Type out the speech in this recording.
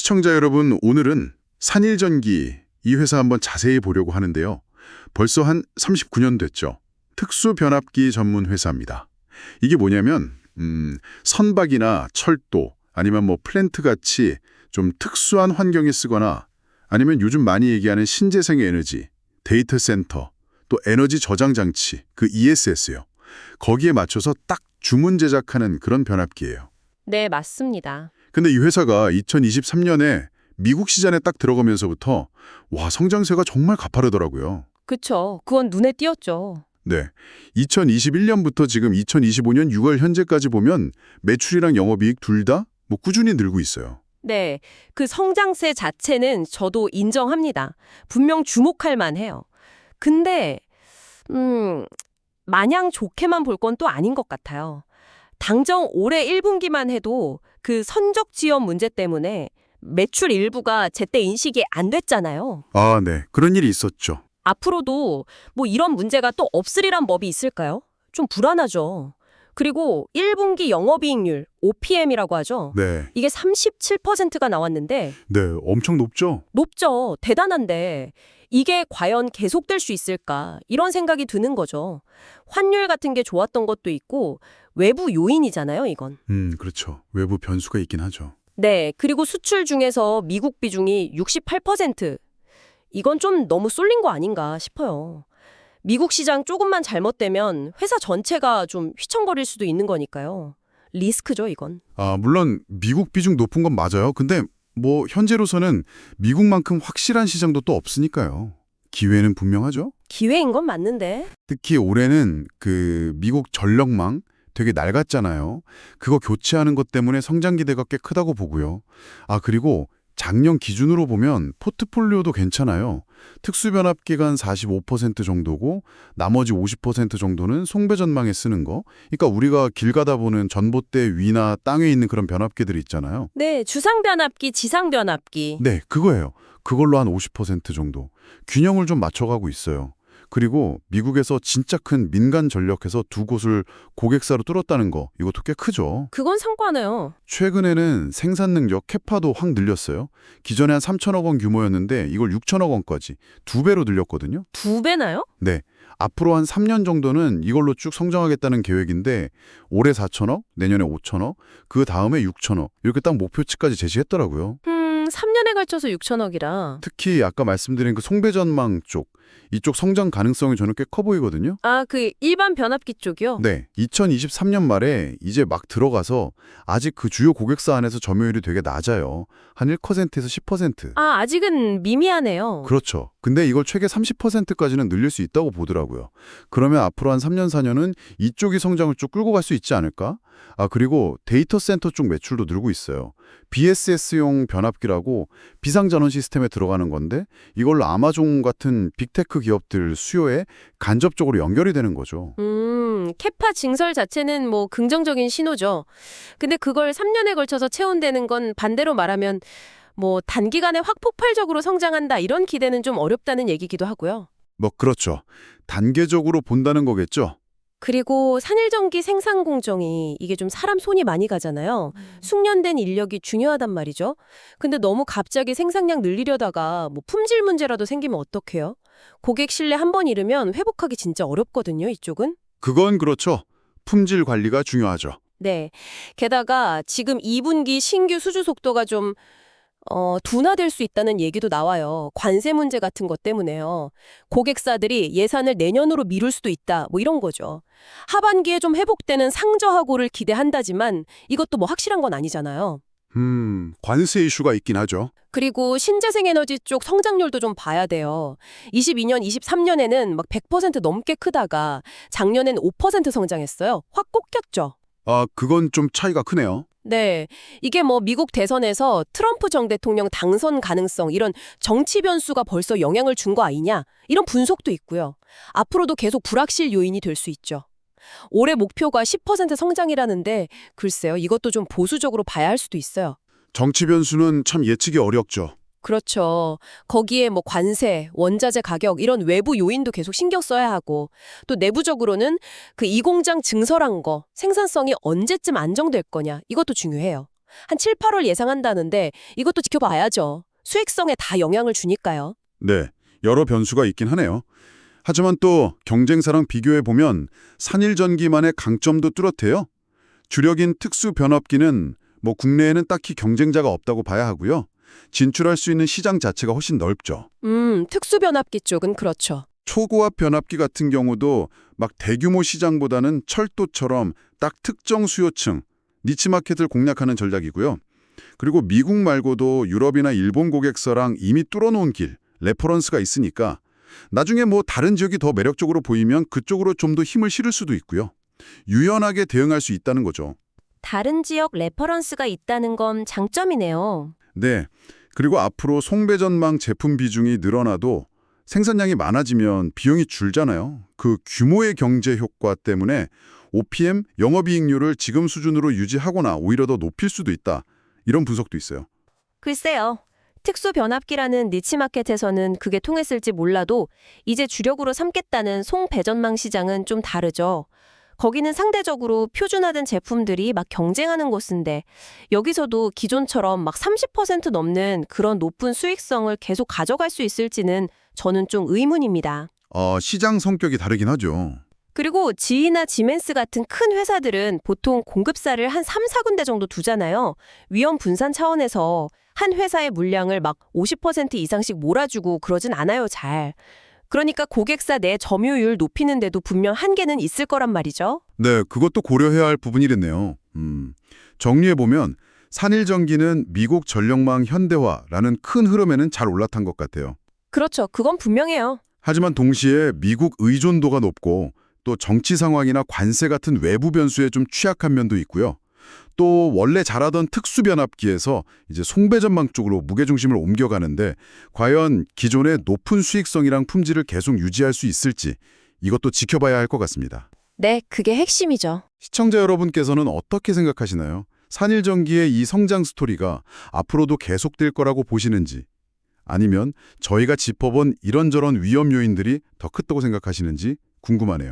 시청자 여러분, 오늘은 산일전기 이 회사 한번 자세히 보려고 하는데요. 벌써 한 39년 됐죠. 특수변압기 전문 회사입니다. 이게 뭐냐면 선박이나 철도 아니면 플랜트 같이 좀 특수한 환경에 쓰거나 아니면 요즘 많이 얘기하는 신재생 에너지, 데이터 센터, 또 에너지 저장 장치, 그 ESS요. 거기에 맞춰서 딱 주문 제작하는 그런 변압기예요. 네, 맞습니다. 근데 이 회사가 2023년에 미국 시장에 딱 들어가면서부터 성장세가 정말 가파르더라고요. 그쵸. 그건 눈에 띄었죠. 네, 2021년부터 지금 2025년 6월 현재까지 보면 매출이랑 영업이익 둘 다 꾸준히 늘고 있어요. 네, 그 성장세 자체는 저도 인정합니다. 분명 주목할 만해요. 근데 마냥 좋게만 볼 건 또 아닌 것 같아요. 당장 올해 1분기만 해도 그 선적 지원 문제 때문에 매출 일부가 제때 인식이 안 됐잖아요. 아, 네. 그런 일이 있었죠. 앞으로도 이런 문제가 또 없으리란 법이 있을까요? 좀 불안하죠. 그리고 1분기 영업이익률, OPM이라고 하죠. 네. 이게 37%가 나왔는데 네, 엄청 높죠? 높죠. 대단한데 이게 과연 계속될 수 있을까? 이런 생각이 드는 거죠. 환율 같은 게 좋았던 것도 있고 외부 요인이잖아요, 이건. 그렇죠. 외부 변수가 있긴 하죠. 네, 그리고 수출 중에서 미국 비중이 68%. 이건 좀 너무 쏠린 거 아닌가 싶어요. 미국 시장 조금만 잘못되면 회사 전체가 좀 휘청거릴 수도 있는 거니까요. 리스크죠, 이건. 아, 물론 미국 비중 높은 건 맞아요. 근데 현재로서는 미국만큼 확실한 시장도 또 없으니까요. 기회는 분명하죠. 기회인 건 맞는데. 특히 올해는 그 미국 전력망 되게 낡았잖아요. 그거 교체하는 것 때문에 성장 기대가 꽤 크다고 보고요. 아, 그리고 작년 기준으로 보면 포트폴리오도 괜찮아요. 특수변압기가 한 45% 정도고 나머지 50% 정도는 송배전망에 쓰는 거. 그러니까 우리가 길 가다 보는 전봇대 위나 땅에 있는 그런 변압기들 있잖아요. 네, 주상변압기, 지상변압기. 네, 그거예요. 그걸로 한 50% 정도. 균형을 좀 맞춰가고 있어요. 그리고 미국에서 진짜 큰 민간 전력회사 두 곳을 고객사로 뚫었다는 거, 이것도 꽤 크죠. 그건 상관해요. 최근에는 생산 능력 캐파도 확 늘렸어요. 기존에 한 3천억 원 규모였는데 이걸 6천억 원까지 2배로 늘렸거든요. 2배나요? 네, 앞으로 한 3년 정도는 이걸로 쭉 성장하겠다는 계획인데 올해 4천억, 내년에 5천억, 그 다음에 6천억 이렇게 딱 목표치까지 제시했더라고요. 3년에 걸쳐서 6천억이라. 특히 아까 말씀드린 그 송배전망 쪽, 이쪽 성장 가능성이 저는 꽤 커 보이거든요. 아, 그 일반 변압기 쪽이요? 네, 2023년 말에 이제 막 들어가서 아직 그 주요 고객사 안에서 점유율이 되게 낮아요. 한 1%에서 10%. 아, 아직은 미미하네요. 그렇죠. 근데 이걸 최대 30%까지는 늘릴 수 있다고 보더라고요. 그러면 앞으로 한 3년, 4년은 이쪽이 성장을 쭉 끌고 갈 수 있지 않을까? 아, 그리고 데이터 센터 쪽 매출도 늘고 있어요. BSS용 변압기라고 비상전원 시스템에 들어가는 건데 이걸로 아마존 같은 빅테크 기업들 수요에 간접적으로 연결이 되는 거죠. 캐파 증설 자체는 긍정적인 신호죠. 근데 그걸 3년에 걸쳐서 채운다는 건 반대로 말하면 단기간에 확 폭발적으로 성장한다 이런 기대는 좀 어렵다는 얘기기도 하고요. 그렇죠. 단계적으로 본다는 거겠죠. 그리고 산일전기 생산 공정이 이게 좀 사람 손이 많이 가잖아요. 숙련된 인력이 중요하단 말이죠. 근데 너무 갑자기 생산량 늘리려다가 품질 문제라도 생기면 어떡해요? 고객 신뢰 한 번 잃으면 회복하기 진짜 어렵거든요, 이쪽은. 그건 그렇죠. 품질 관리가 중요하죠. 네. 게다가 지금 2분기 신규 수주 속도가 좀 둔화될 수 있다는 얘기도 나와요. 관세 문제 같은 것 때문에요. 고객사들이 예산을 내년으로 미룰 수도 있다. 이런 거죠. 하반기에 좀 회복되는 상저하고를 기대한다지만 이것도 확실한 건 아니잖아요. 관세 이슈가 있긴 하죠. 그리고 신재생 에너지 쪽 성장률도 좀 봐야 돼요. 22년, 23년에는 100% 넘게 크다가 작년엔 5% 성장했어요. 확 꺾였죠. 아, 그건 좀 차이가 크네요. 네. 이게 미국 대선에서 트럼프 전 대통령 당선 가능성 이런 정치 변수가 벌써 영향을 준 거 아니냐 이런 분석도 있고요. 앞으로도 계속 불확실 요인이 될 수 있죠. 올해 목표가 10% 성장이라는데 글쎄요. 이것도 좀 보수적으로 봐야 할 수도 있어요. 정치 변수는 참 예측이 어렵죠. 그렇죠. 거기에 관세, 원자재 가격 이런 외부 요인도 계속 신경 써야 하고 또 내부적으로는 그 이 공장 증설한 거 생산성이 언제쯤 안정될 거냐 이것도 중요해요. 한 7, 8월 예상한다는데 이것도 지켜봐야죠. 수익성에 다 영향을 주니까요. 네, 여러 변수가 있긴 하네요. 하지만 또 경쟁사랑 비교해보면 산일전기만의 강점도 뚜렷해요. 주력인 특수 변압기는 국내에는 딱히 경쟁자가 없다고 봐야 하고요. 진출할 수 있는 시장 자체가 훨씬 넓죠. 특수변압기 쪽은 그렇죠. 초고압 변압기 같은 경우도 막 대규모 시장보다는 철도처럼 딱 특정 수요층, 니치마켓을 공략하는 전략이고요. 그리고 미국 말고도 유럽이나 일본 고객사랑 이미 뚫어놓은 길, 레퍼런스가 있으니까 나중에 다른 지역이 더 매력적으로 보이면 그쪽으로 좀 더 힘을 실을 수도 있고요. 유연하게 대응할 수 있다는 거죠. 다른 지역 레퍼런스가 있다는 건 장점이네요. 네. 그리고 앞으로 송배전망 제품 비중이 늘어나도 생산량이 많아지면 비용이 줄잖아요. 그 규모의 경제 효과 때문에 OPM, 영업이익률을 지금 수준으로 유지하거나 오히려 더 높일 수도 있다. 이런 분석도 있어요. 글쎄요. 특수변압기라는 니치마켓에서는 그게 통했을지 몰라도 이제 주력으로 삼겠다는 송배전망 시장은 좀 다르죠. 거기는 상대적으로 표준화된 제품들이 막 경쟁하는 곳인데 여기서도 기존처럼 막 30% 넘는 그런 높은 수익성을 계속 가져갈 수 있을지는 저는 좀 의문입니다. 시장 성격이 다르긴 하죠. 그리고 지이나 지멘스 같은 큰 회사들은 보통 공급사를 한 3, 4군데 정도 두잖아요. 위험 분산 차원에서 한 회사의 물량을 막 50% 이상씩 몰아주고 그러진 않아요, 잘. 그러니까 고객사 내 점유율 높이는 데도 분명 한계는 있을 거란 말이죠. 네, 그것도 고려해야 할 부분이겠네요. 정리해보면 산일전기는 미국 전력망 현대화라는 큰 흐름에는 잘 올라탄 것 같아요. 그렇죠. 그건 분명해요. 하지만 동시에 미국 의존도가 높고 또 정치 상황이나 관세 같은 외부 변수에 좀 취약한 면도 있고요. 또 원래 잘하던 특수변압기에서 이제 송배전망 쪽으로 무게중심을 옮겨가는데 과연 기존의 높은 수익성이랑 품질을 계속 유지할 수 있을지 이것도 지켜봐야 할 것 같습니다. 네, 그게 핵심이죠. 시청자 여러분께서는 어떻게 생각하시나요? 산일전기의 이 성장 스토리가 앞으로도 계속될 거라고 보시는지 아니면 저희가 짚어본 이런저런 위험 요인들이 더 크다고 생각하시는지 궁금하네요.